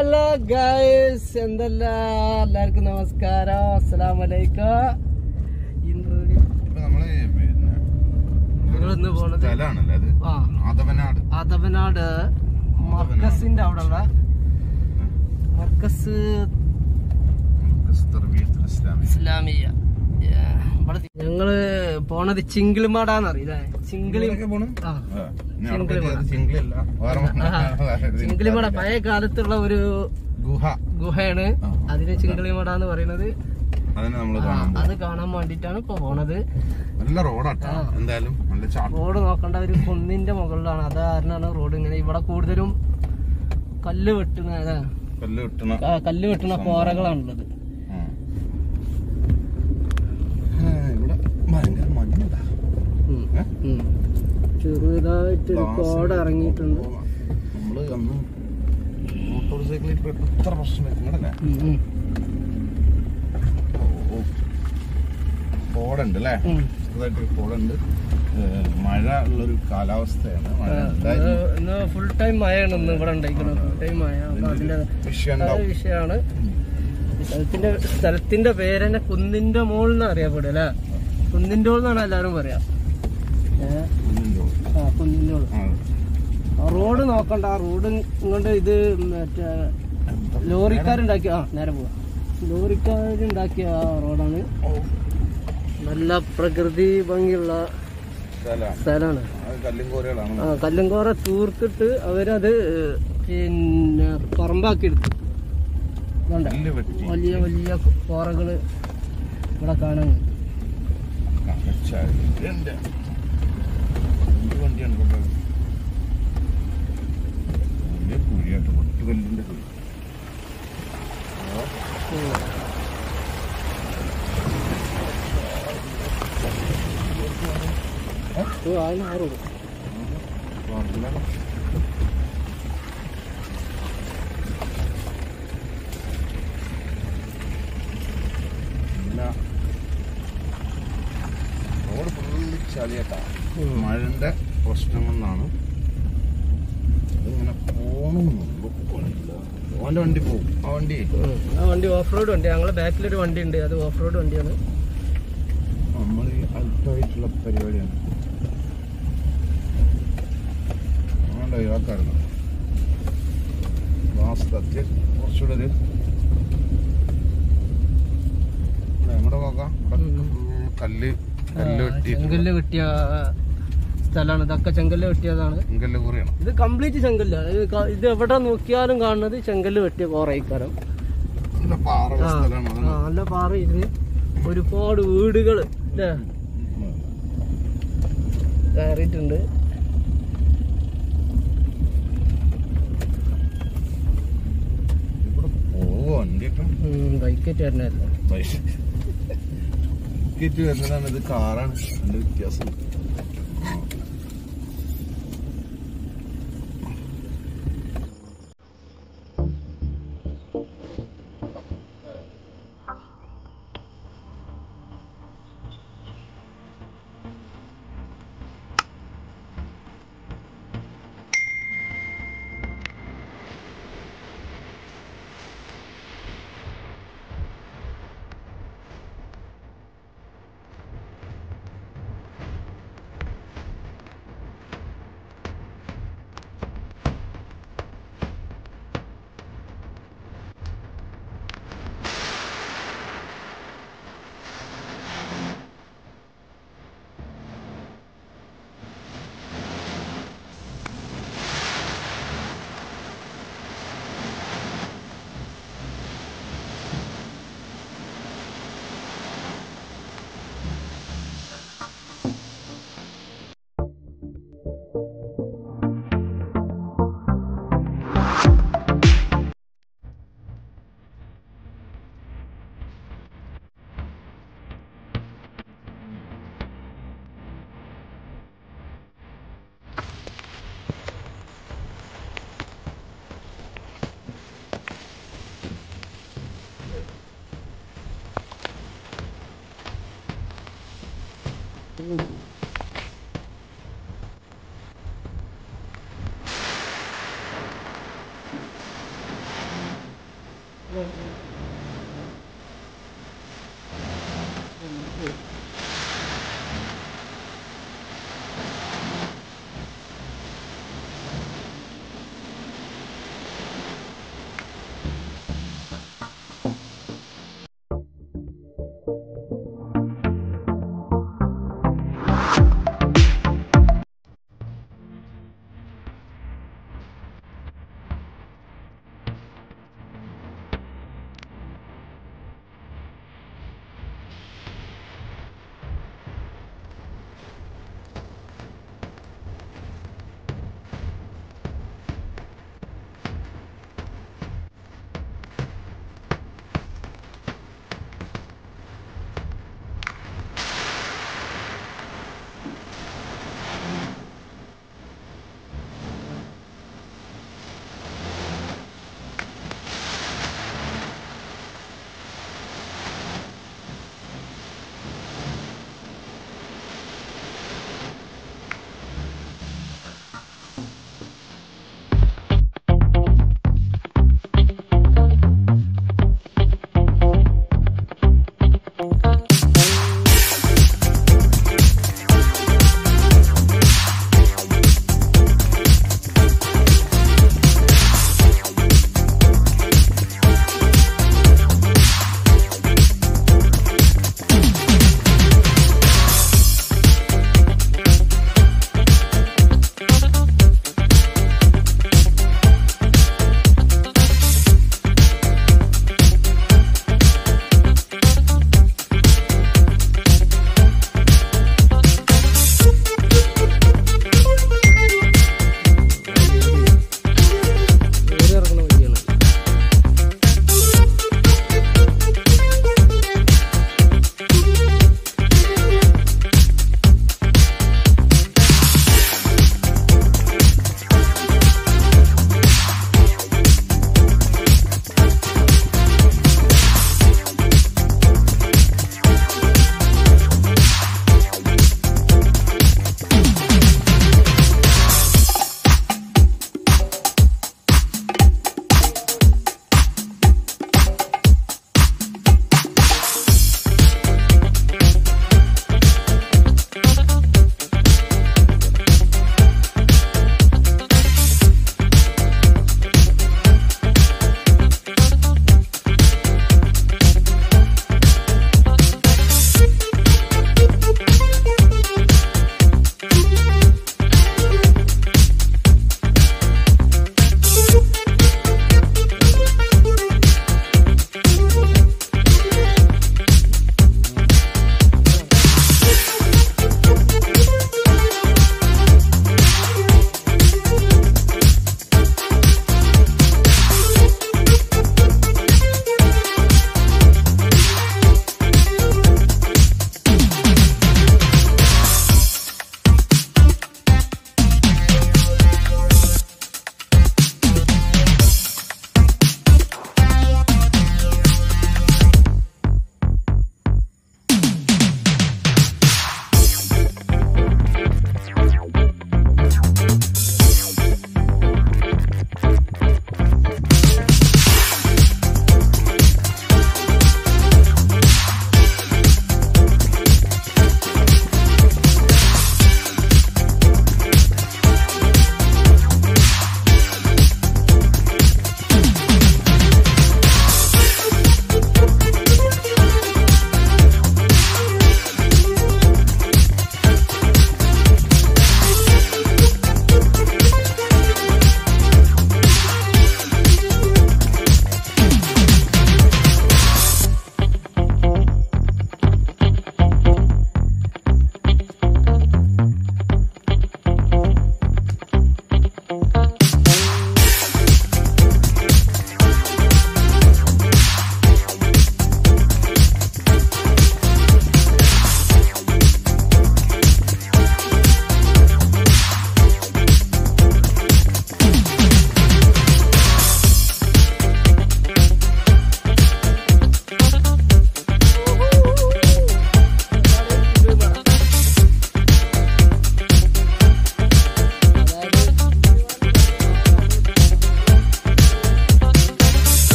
Hello guys, എല്ലാവർക്കും നമസ്കാരം. അസ്സലാമലൈക്കും. ഇന്ന് പോണത് ആദവനാട് മർക്കസിന്റെ അവിടെയുള്ള മർക്കസ് ഇസ്ലാമിയ. ഞങ്ങള് പോണത് ചിങ്കിളിമാടാന്നറിയില്ലേ? ചിങ്കിളിമാട പഴയ കാലത്തുള്ള ഒരു ഗുഹയാണ്. അതിന് ചിങ്കിളിമാടാന്ന് പറയുന്നത്. അത് കാണാൻ വേണ്ടിട്ടാണ് ഇപ്പൊ പോണത്. റോഡ് നോക്കണ്ട, ഒരു കുന്നിന്റെ മുകളിലാണ്. അത് കാരണമാണ് റോഡ് ഇങ്ങനെ. ഇവിടെ കൂടുതലും കല്ല് വെട്ടുന്ന പോറകളാണുള്ളത്. ചെറുതായിട്ടൊരു കോട ഇറങ്ങിയിട്ടുണ്ട്. മോട്ടോർ സൈക്കിളിൽ എത്ര പ്രശ്നം കോടുണ്ട് അല്ലേ? ചെറുതായിട്ട് കോടുണ്ട്. മഴ ഉള്ളൊരു കാലാവസ്ഥയാണ്. ഫുൾ ടൈം മഴയാണ് ഇന്ന് ഇവിടെ ഉണ്ടായിരിക്കുന്നത്. ഫുൾ ടൈം മഴ. അതിന്റെ വിഷയമാണ്. സ്ഥലത്തിന്റെ പേര് തന്നെ കുന്നിന്റെ മോൾ എന്ന് അറിയപ്പെടും അല്ലെ? കുന്നിന്റെ മോൾ എന്നാണ് എല്ലാരും പറയാ. കുന്നിന്റെ മോൾ. റോഡ് നോക്കണ്ട, ആ റോഡ് ഇങ്ങോട്ട് ഇത് മറ്റേ ലോറിക്കാരുണ്ടാക്കിയ നേരെ പോവാ. ലോറിക്കാരുണ്ടാക്കിയ റോഡാണ്. നല്ല പ്രകൃതി ഭംഗിയുള്ള സ്ഥലമാണ്. കല്ലുംകോറ തൂർത്തിട്ട് അവരത് പിന്നെ പറമ്പാക്കി എടുത്തു. വലിയ വലിയ കോറകള് ഇവിടെ കാണാൻ. റോഡ് ഫുള്ള് ചളിയട്ടാ. മഴന്റെ പ്രശ്നം കൊണ്ടാണ് ഇങ്ങനെ പോണുന്നുള്ളൂ. ഓന്റെ വണ്ടി പോകും. ആ വണ്ടി ഓഫ് റോഡ് വണ്ടി. ഞങ്ങളെ ബാക്കിലൊരു വണ്ടി ഉണ്ട്, അത് ഓഫ് റോഡ് വണ്ടിയാണ്. നമ്മൾ ഈ അൾട്ടായിട്ടുള്ള പരിപാടിയാണ്. അതുകൊണ്ട് ഒഴിവാക്കാറുണ്ട്. വാസ്തവത്തിൽ കുറച്ചുകൂടെ ഒരു എങ്ങോട്ട് നോക്കാം. ചെങ്കല്ല് വെട്ടിയ സ്ഥലമാണ്. ഇതൊക്കെ ചെങ്കല്ല് വെട്ടിയതാണ്. ഇത് കംപ്ലീറ്റ് ചെങ്കല്ല. ഇത് എവിടെ നോക്കിയാലും കാണുന്നത് ചെങ്കല്ല് വെട്ടിയ കോറയിക്കാരം. നല്ല പാറ. ഇത് ഒരുപാട് വീടുകൾ കയറിയിട്ടുണ്ട്. ബൈക്കേറ്റ് വരുന്നതല്ല, വരുന്നതാണ്. ഇത് കാറാണ്. അതിന്റെ വ്യത്യാസം.